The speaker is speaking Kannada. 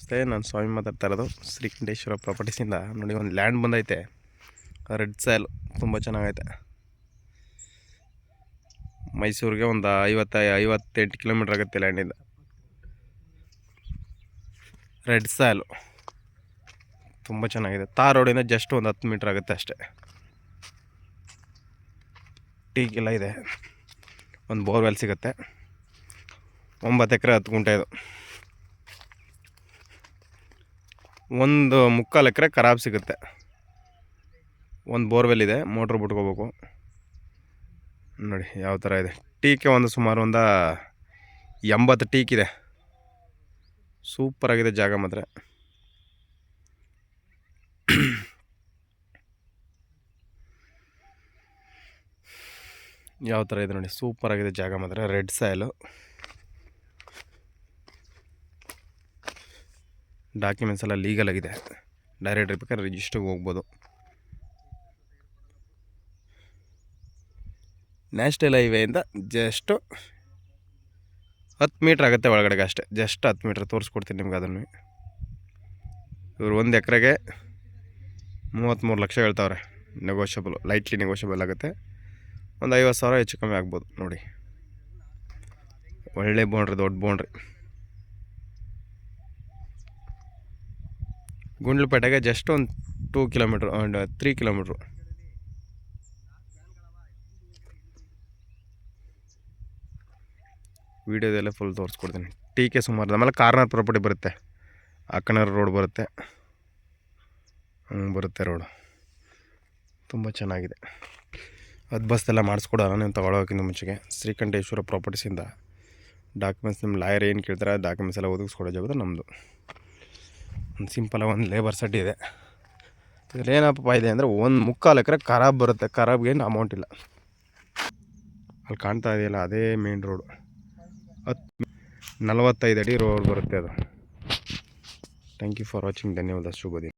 ನಮಸ್ತೆ, ನಾನು ಸ್ವಾಮಿ ಮಾತಾಡ್ತಾ ಇರೋದು ಶ್ರೀಕಂಠೇಶ್ವರ ಪ್ರಾಪರ್ಟೀಸಿಂದ. ನೋಡಿ, ಒಂದು ಲ್ಯಾಂಡ್ ಬಂದೈತೆ, ರೆಡ್ ಸಾಯಿಲ್, ತುಂಬ ಚೆನ್ನಾಗೈತೆ. ಮೈಸೂರಿಗೆ ಒಂದು 58 ಕಿಲೋಮೀಟ್ರ್ ಆಗುತ್ತೆ ಲ್ಯಾಂಡಿಂದ. ರೆಡ್ ಸಾಯಿಲು ತುಂಬ ಚೆನ್ನಾಗಿದೆ. ತಾರ್ ರೋಡಿಂದ ಜಸ್ಟ್ ಒಂದು 10 ಮೀಟ್ರ್ ಆಗುತ್ತೆ ಅಷ್ಟೇ. ಟೀಕೆಲ್ಲ ಇದೆ, ಒಂದು ಬೋರ್ವೆಲ್ ಸಿಗುತ್ತೆ. 9 ಎಕರೆ 10 ಗುಂಟೆ ಇದು. 1.25 ಎಕರೆ ಖರಾಬ್ ಸಿಗುತ್ತೆ. ಒಂದು ಬೋರ್ವೆಲ್ ಇದೆ, ಮೋಟ್ರ್ ಬಿಟ್ಕೋಬೇಕು. ನೋಡಿ ಯಾವ ಥರ ಇದೆ. ಟೀಕೆ ಸುಮಾರು 80 ಟೀಕಿದೆ. ಸೂಪರಾಗಿದೆ ಜಾಗ ಮಾತ್ರ. ಯಾವ ಥರ ಇದೆ ನೋಡಿ, ಸೂಪರಾಗಿದೆ ಜಾಗ ಮಾತ್ರ. Red soil. ಡಾಕ್ಯುಮೆಂಟ್ಸ್ ಎಲ್ಲ ಲೀಗಲ್ ಆಗಿದೆ. ಡೈರೆಕ್ಟ್ ಬೇಕಾದ್ರೆ ರಿಜಿಸ್ಟ್ರಿಗೆ ಹೋಗ್ಬೋದು. ನ್ಯಾಷನಲ್ ಹೈವೇಯಿಂದ ಜಸ್ಟು 10 ಮೀಟ್ರ್ ಆಗುತ್ತೆ ಒಳಗಡೆಗೆ ಅಷ್ಟೇ. ಜಸ್ಟ್ 10 ಮೀಟ್ರ್ ತೋರಿಸ್ಕೊಡ್ತೀನಿ ನಿಮ್ಗೆ. ಅದನ್ನು ಇವರು 1 ಎಕರೆಗೆ 33 ಲಕ್ಷ ಹೇಳ್ತಾವ್ರೆ. ನೆಗೋಷಿಯಬಲ್, ಲೈಟ್ಲಿ ನೆಗೋಷಿಯಬಲ್ ಆಗುತ್ತೆ. ಒಂದು 50,000 ಹೆಚ್ಚು ಕಮ್ಮಿ ಆಗ್ಬೋದು. ನೋಡಿ, ಒಳ್ಳೆ ಬೌಂಡ್ರಿ, ದೊಡ್ಡ ಬೌಂಡ್ರಿ. ಗುಂಡ್ಲುಪೇಟೆಗೆ ಜಸ್ಟ್ ಒಂದು 2 ಕಿಲೋಮೀಟ್ರ್, 3 ಕಿಲೋಮೀಟ್ರು. ವೀಡಿಯೋದೆಲ್ಲ ಫುಲ್ ತೋರಿಸ್ಕೊಡ್ತೀನಿ. ಟೀಕೆ ಸುಮಾರು. ಆಮೇಲೆ ಕಾರ್ನರ್ ಪ್ರಾಪರ್ಟಿ ಬರುತ್ತೆ, ಅಕ್ಕನರ್ ರೋಡ್ ಬರುತ್ತೆ, ಬರುತ್ತೆ ರೋಡು. ತುಂಬ ಚೆನ್ನಾಗಿದೆ. ಬಸ್ಸೆಲ್ಲ ಮಾಡಿಸ್ಕೊಡೋಣ ನೀವು ತೊಗೊಳೋಕ್ಕಿಂತ ಮುಂಚೆಗೆ. ಶ್ರೀಕಂಠೇಶ್ವರ ಪ್ರಾಪರ್ಟೀಸಿಂದ ಡಾಕ್ಯುಮೆಂಟ್ಸ್ ನಿಮ್ಮ ಲಾಯರ್ ಏನು ಕೇಳ್ತಾರೆ ಆ ಡಾಕ್ಯುಮೆಂಟ್ಸ್ ಎಲ್ಲ ಒದಗಿಸ್ಕೊಡೋ ಜಾಗದ ನಮ್ಮದು. ಒಂದು ಸಿಂಪಲಾಗಿ ಒಂದು ಲೇಬರ್ ಸೆಟ್ ಇದೆ. ಇದ್ರಲ್ಲಿ ಏನಪ್ಪ ಇದೆ ಅಂದರೆ 1.25 ಎಕರೆ ಖರಾಬ್ ಬರುತ್ತೆ. ಖರಾಬ್ಗೆ ಏನು ಅಮೌಂಟ್ ಇಲ್ಲ. ಅಲ್ಲಿ ಕಾಣ್ತಾ ಇದೆಯಲ್ಲ, ಅದೇ ಮೇನ್ ರೋಡು. 45 ಅಡಿ ರೋಡ್ ಬರುತ್ತೆ ಅದು. Thank you for watching. ಧನ್ಯವಾದ. ಶುಭ ದಿನ.